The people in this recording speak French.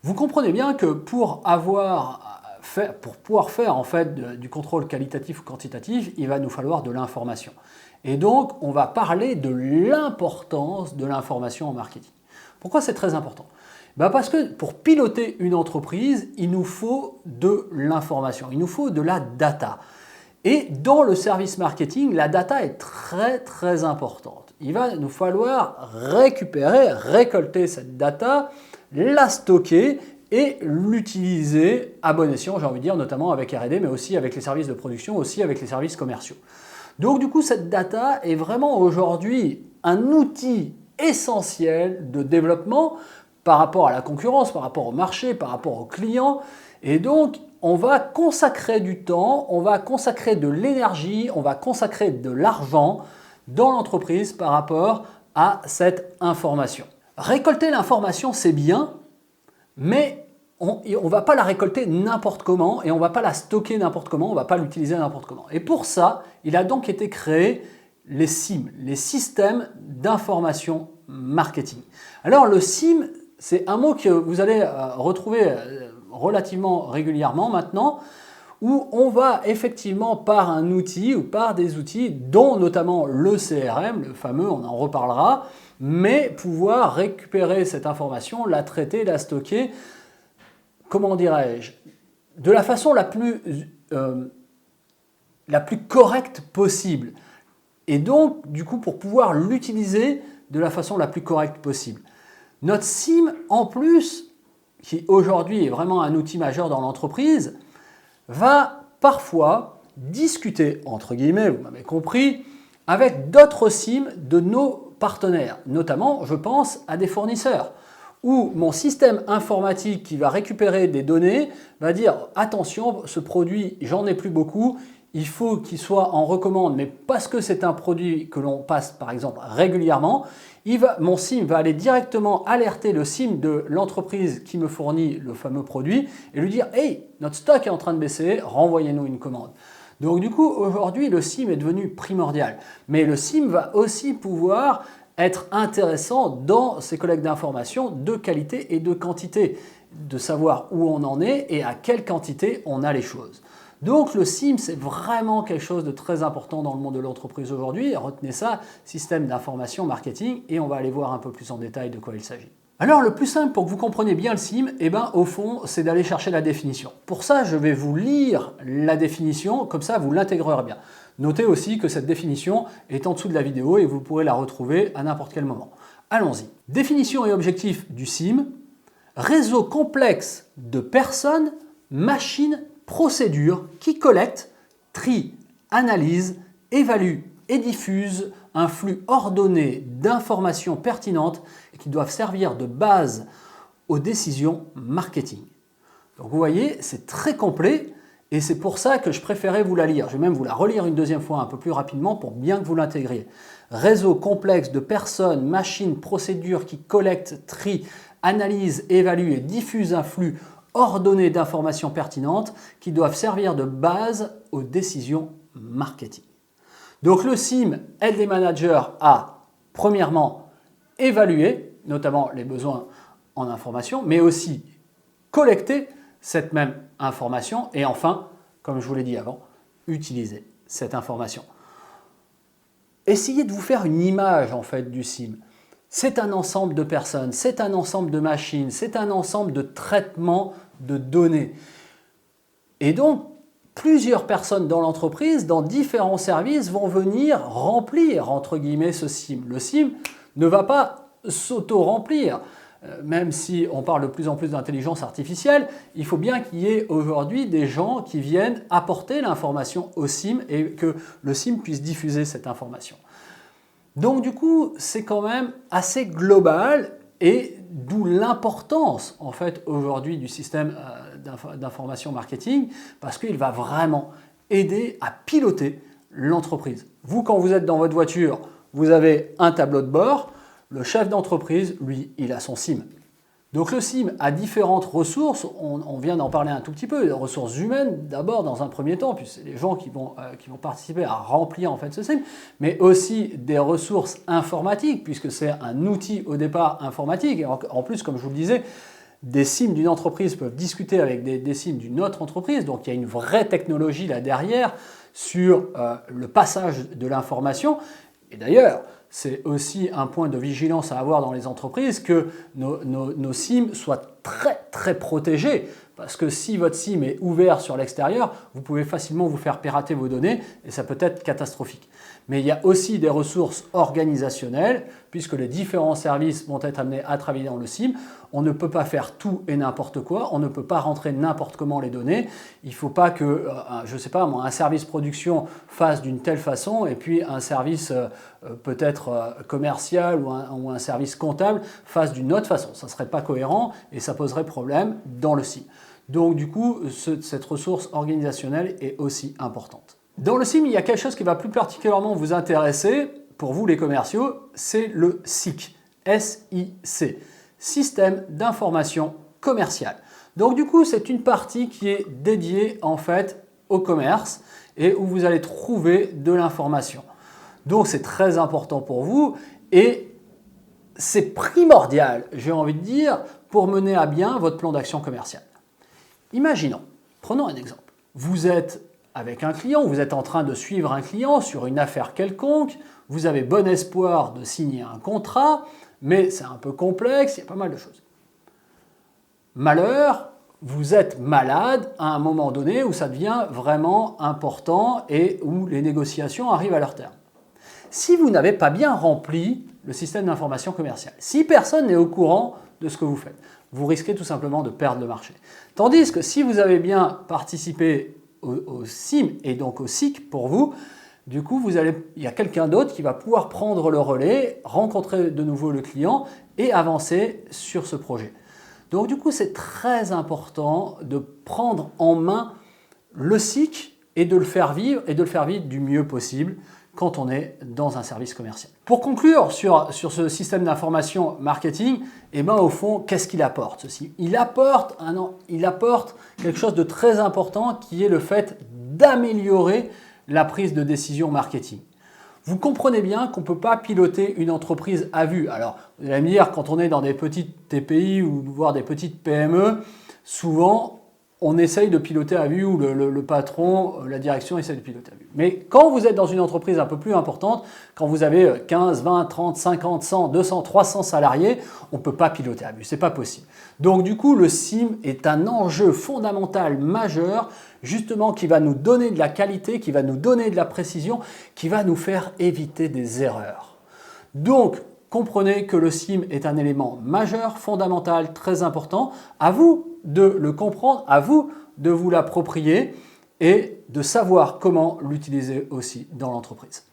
Vous comprenez bien que pour pouvoir faire en fait du contrôle qualitatif ou quantitatif, il va nous falloir de l'information. Et donc, on va parler de l'importance de l'information en marketing. Pourquoi c'est très important? Parce que pour piloter une entreprise, il nous faut de l'information, il nous faut de la data. Et dans le service marketing, la data est très très importante. Il va nous falloir récolter cette data, la stocker et l'utiliser à bon escient, j'ai envie de dire, notamment avec R&D, mais aussi avec les services de production, aussi avec les services commerciaux. Donc du coup, cette data est vraiment aujourd'hui un outil essentiel de développement par rapport à la concurrence, par rapport au marché, par rapport aux clients. Et donc, on va consacrer du temps, on va consacrer de l'énergie, on va consacrer de l'argent dans l'entreprise par rapport à cette information. Récolter l'information, c'est bien, mais on ne va pas la récolter n'importe comment et on ne va pas la stocker n'importe comment, on ne va pas l'utiliser n'importe comment. Et pour ça, il a donc été créé les SIM, les systèmes d'information marketing. Alors le SIM, c'est un mot que vous allez retrouver relativement régulièrement maintenant, où on va effectivement par un outil ou par des outils, dont notamment le CRM, le fameux, on en reparlera, mais pouvoir récupérer cette information, la traiter, la stocker, comment dirais-je, de la façon la plus correcte possible. Et donc, du coup, pour pouvoir l'utiliser de la façon la plus correcte possible. Notre SIM, en plus, qui aujourd'hui est vraiment un outil majeur dans l'entreprise, va parfois discuter, entre guillemets, vous m'avez compris, avec d'autres SIM de nos partenaires. Notamment, je pense à des fournisseurs, où mon système informatique qui va récupérer des données va dire « Attention, ce produit, j'en ai plus beaucoup, il faut qu'il soit en recommande, mais parce que c'est un produit que l'on passe par exemple régulièrement, mon SIM va aller directement alerter le SIM de l'entreprise qui me fournit le fameux produit et lui dire « Hey, notre stock est en train de baisser, renvoyez-nous une commande ». Donc du coup, aujourd'hui, le SIM est devenu primordial. Mais le SIM va aussi pouvoir être intéressant dans ces collectes d'informations de qualité et de quantité, de savoir où on en est et à quelle quantité on a les choses. Donc le SIM, c'est vraiment quelque chose de très important dans le monde de l'entreprise aujourd'hui. Retenez ça, système d'information marketing, et on va aller voir un peu plus en détail de quoi il s'agit. Alors le plus simple pour que vous compreniez bien le SIM, au fond, c'est d'aller chercher la définition. Pour ça, je vais vous lire la définition, comme ça vous l'intégrerez bien. Notez aussi que cette définition est en dessous de la vidéo et vous pourrez la retrouver à n'importe quel moment. Allons-y. Définition et objectif du SIM. Réseau complexe de personnes, machines, procédures qui collectent, trient, analysent, évaluent et diffusent un flux ordonné d'informations pertinentes et qui doivent servir de base aux décisions marketing. Donc vous voyez, c'est très complet et c'est pour ça que je préférais vous la lire. Je vais même vous la relire une deuxième fois un peu plus rapidement pour bien que vous l'intégriez. Réseau complexe de personnes, machines, procédures qui collectent, trient, analysent, évaluent et diffusent un flux ordonnées d'informations pertinentes qui doivent servir de base aux décisions marketing. Donc le SIM aide les managers à, premièrement, évaluer, notamment les besoins en information, mais aussi collecter cette même information et enfin, comme je vous l'ai dit avant, utiliser cette information. Essayez de vous faire une image en fait du SIM. C'est un ensemble de personnes, c'est un ensemble de machines, c'est un ensemble de traitements de données. Et donc, plusieurs personnes dans l'entreprise, dans différents services, vont venir remplir, entre guillemets, ce SIM. Le SIM ne va pas s'auto-remplir. Même si on parle de plus en plus d'intelligence artificielle, il faut bien qu'il y ait aujourd'hui des gens qui viennent apporter l'information au SIM et que le SIM puisse diffuser cette information. Donc du coup, c'est quand même assez global et d'où l'importance en fait aujourd'hui du système d'information marketing parce qu'il va vraiment aider à piloter l'entreprise. Vous, quand vous êtes dans votre voiture, vous avez un tableau de bord. Le chef d'entreprise, lui, il a son SIM. Donc le SIM a différentes ressources, on vient d'en parler un tout petit peu, les ressources humaines d'abord dans un premier temps, puis c'est les gens qui vont participer à remplir en fait ce SIM, mais aussi des ressources informatiques, puisque c'est un outil au départ informatique, et en plus, comme je vous le disais, des SIM d'une entreprise peuvent discuter avec des SIM d'une autre entreprise, donc il y a une vraie technologie là derrière sur le passage de l'information. Et d'ailleurs, c'est aussi un point de vigilance à avoir dans les entreprises que nos SIM soient très très protégés. Parce que si votre SIM est ouvert sur l'extérieur, vous pouvez facilement vous faire pirater vos données et ça peut être catastrophique. Mais il y a aussi des ressources organisationnelles, puisque les différents services vont être amenés à travailler dans le SIM. On ne peut pas faire tout et n'importe quoi, on ne peut pas rentrer n'importe comment les données. Il ne faut pas que, je ne sais pas, un service production fasse d'une telle façon et puis un service peut-être commercial ou un service comptable fasse d'une autre façon. Ça ne serait pas cohérent et ça poserait problème dans le SIM. Donc du coup, cette ressource organisationnelle est aussi importante. Dans le SIM, il y a quelque chose qui va plus particulièrement vous intéresser, pour vous les commerciaux, c'est le SIC, S-I-C, Système d'information commerciale. Donc du coup, c'est une partie qui est dédiée en fait au commerce et où vous allez trouver de l'information. Donc c'est très important pour vous et c'est primordial, j'ai envie de dire, pour mener à bien votre plan d'action commerciale. Imaginons, prenons un exemple, vous êtes avec un client, vous êtes en train de suivre un client sur une affaire quelconque, vous avez bon espoir de signer un contrat, mais c'est un peu complexe, il y a pas mal de choses. Malheur, vous êtes malade à un moment donné où ça devient vraiment important et où les négociations arrivent à leur terme. Si vous n'avez pas bien rempli le système d'information commerciale, si personne n'est au courant de ce que vous faites, vous risquez tout simplement de perdre le marché. Tandis que si vous avez bien participé au SIM et donc au SIC pour vous, du coup, il y a quelqu'un d'autre qui va pouvoir prendre le relais, rencontrer de nouveau le client et avancer sur ce projet. Donc du coup, c'est très important de prendre en main le SIC et de le faire vivre du mieux possible quand on est dans un service commercial. Pour conclure sur ce système d'information marketing, au fond, qu'est-ce qu'il apporte ceci ? Il apporte quelque chose de très important qui est le fait d'améliorer la prise de décision marketing. Vous comprenez bien qu'on ne peut pas piloter une entreprise à vue. Alors, vous allez me dire, quand on est dans des petites TPI ou voire des petites PME, souvent, on essaye de piloter à vue ou le patron, la direction essaie de piloter à vue. Mais quand vous êtes dans une entreprise un peu plus importante, quand vous avez 15, 20, 30, 50, 100, 200, 300 salariés, on ne peut pas piloter à vue, c'est pas possible. Donc du coup, le SIM est un enjeu fondamental majeur, justement qui va nous donner de la qualité, qui va nous donner de la précision, qui va nous faire éviter des erreurs. Donc, comprenez que le SIM est un élément majeur, fondamental, très important. À vous de le comprendre, à vous de vous l'approprier et de savoir comment l'utiliser aussi dans l'entreprise.